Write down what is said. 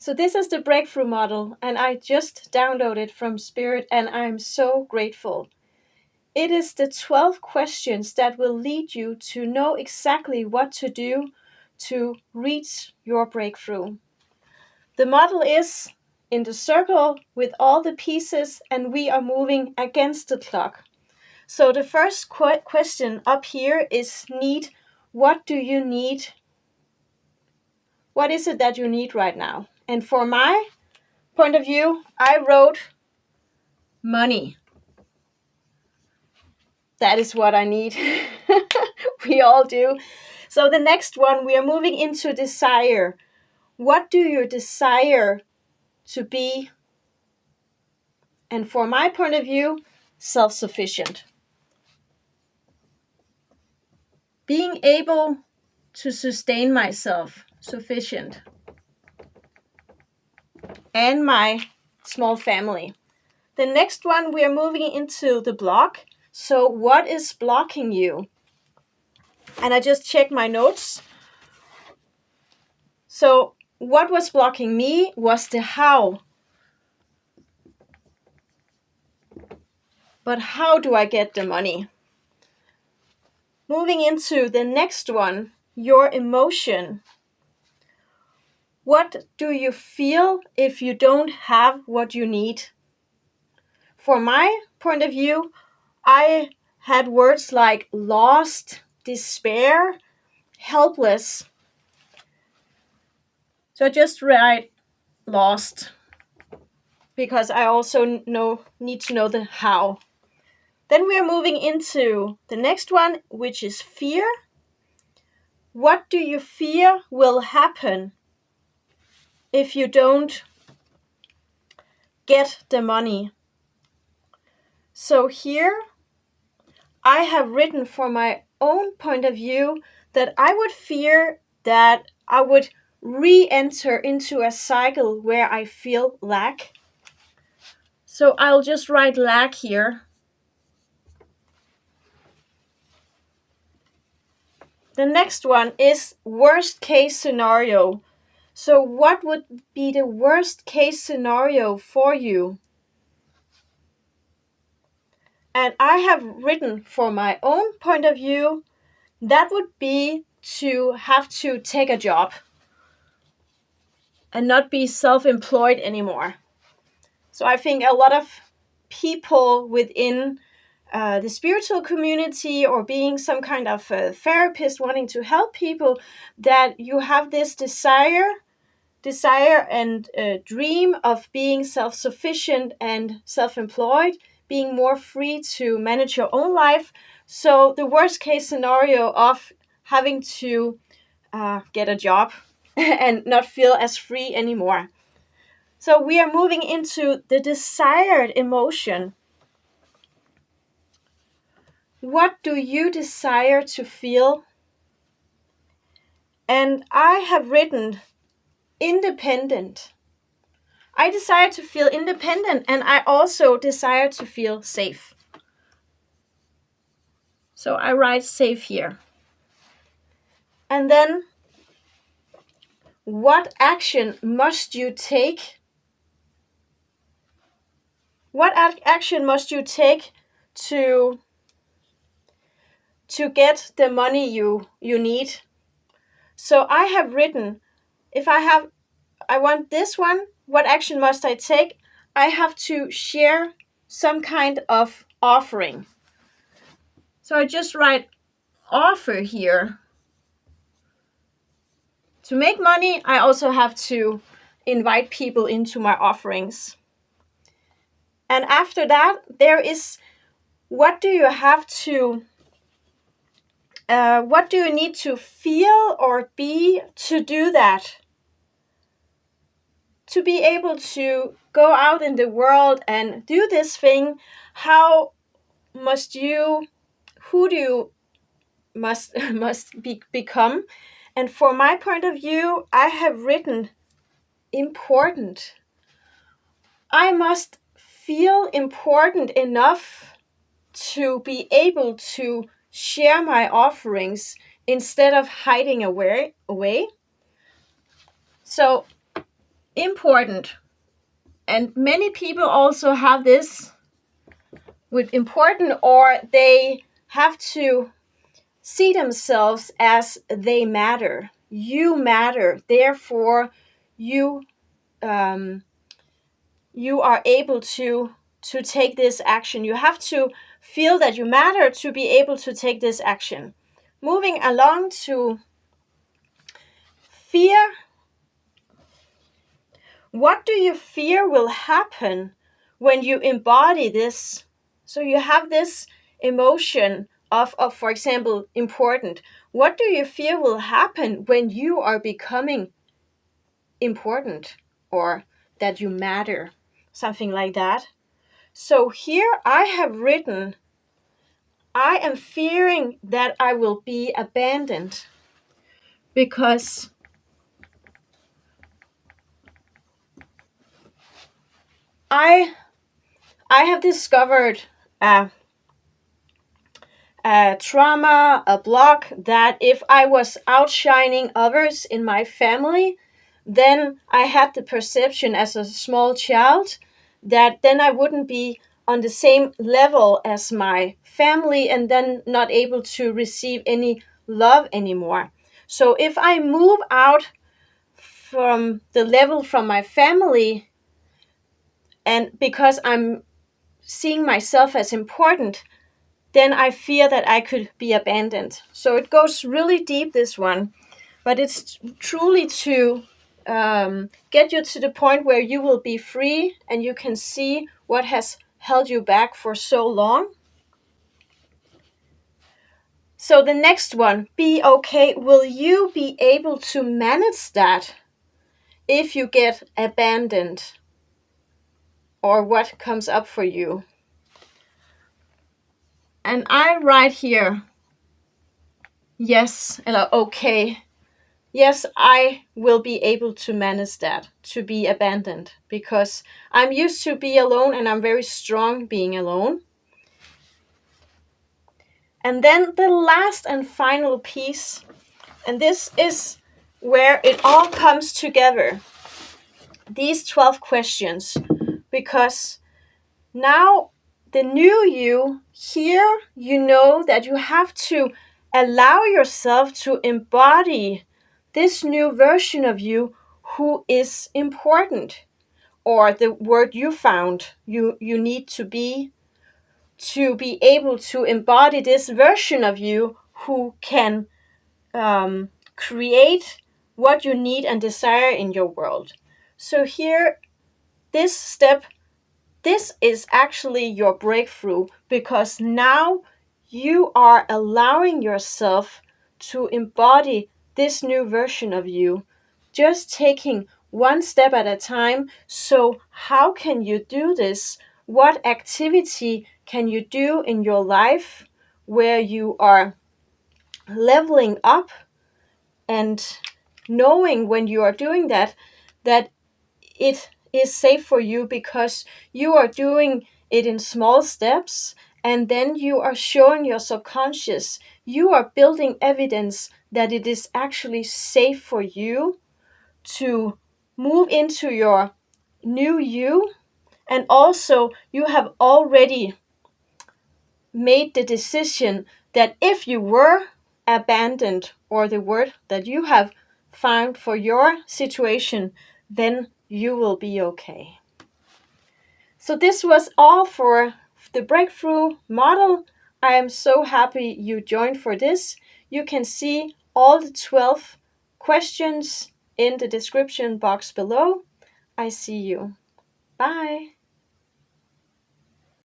So this is the breakthrough model, and I just downloaded from Spirit, and I'm so grateful. It is the 12 questions that will lead you to know exactly what to do to reach your breakthrough. The model is in the circle with all the pieces, and we are moving against the clock. So the first question up here is need. What do you need? What is it that you need right now? And for my point of view, I wrote money. That is what I need. We all do. So the next one, we are moving into desire. What do you desire to be? And for my point of view, self-sufficient. Being able to sustain myself, sufficient. And my small family. The next one, we are moving into the block. So what is blocking you? And I just checked my notes. So what was blocking me was the how. But how do I get the money? Moving into the next one, your emotion. What do you feel if you don't have what you need? For my point of view, I had words like lost, despair, helpless. So I just write lost, because I also need to know the how. Then we are moving into the next one, which is fear. What do you fear will happen if you don't get the money? So here I have written for my own point of view that I would fear that I would re-enter into a cycle where I feel lack. So I'll just write lack here. The next one is worst case scenario. So what would be the worst case scenario for you? And I have written for my own point of view, that would be to have to take a job and not be self-employed anymore. So I think a lot of people within the spiritual community, or being some kind of a therapist wanting to help people, that you have this desire and dream of being self-sufficient and self-employed, being more free to manage your own life. So the worst case scenario of having to get a job and not feel as free anymore. So we are moving into the desired emotion. What do you desire to feel? And I have written independent. I desire to feel independent, and I also desire to feel safe. So I write safe here. And then, what action must you take? What action must you take to get the money you need? So I have written, if I want this one, what action must I take? I have to share some kind of offering. So I just write offer here. To make money, I also have to invite people into my offerings. And after that, there is, what do you have to, what do you need to feel or be to do that? To be able to go out in the world and do this thing, how must you, who do you must become? And for my point of view, I have written important. I must feel important enough to be able to share my offerings instead of hiding away. So important. And many people also have this with important, or they have to see themselves as they matter. You matter. Therefore, you you are able to take this action. You have to feel that you matter to be able to take this action. Moving along to fear. What do you fear will happen when you embody this? So you have this emotion of, for example, important. What do you fear will happen when you are becoming important, or that you matter? Something like that. So here I have written, I am fearing that I will be abandoned, because I have discovered a trauma, a block, that if I was outshining others in my family, then I had the perception as a small child that then I wouldn't be on the same level as my family, and then not able to receive any love anymore. So if I move out from the level from my family, and because I'm seeing myself as important, then I fear that I could be abandoned. So it goes really deep, this one, but it's truly to get you to the point where you will be free and you can see what has held you back for so long. So the next one, be okay. Will you be able to manage that if you get abandoned, or what comes up for you? And I write here, yes, okay. Yes, I will be able to manage that, to be abandoned, because I'm used to be alone and I'm very strong being alone. And then the last and final piece, and this is where it all comes together, these 12 questions, because now the new you, here you know that you have to allow yourself to embody this new version of you who is important, or the word you found you need to be able to embody this version of you who can create what you need and desire in your world. So here, this step, this is actually your breakthrough, because now you are allowing yourself to embody this new version of you, just taking one step at a time. So how can you do this? What activity can you do in your life where you are leveling up, and knowing when you are doing that, that it is safe for you, because you are doing it in small steps, and then you are showing your subconscious, you are building evidence that it is actually safe for you to move into your new you. And also, you have already made the decision that if you were abandoned, or the word that you have found for your situation, then you will be okay. So this was all for the breakthrough model. I am so happy you joined for this. You can see all the 12 questions in the description box below. I see you. Bye.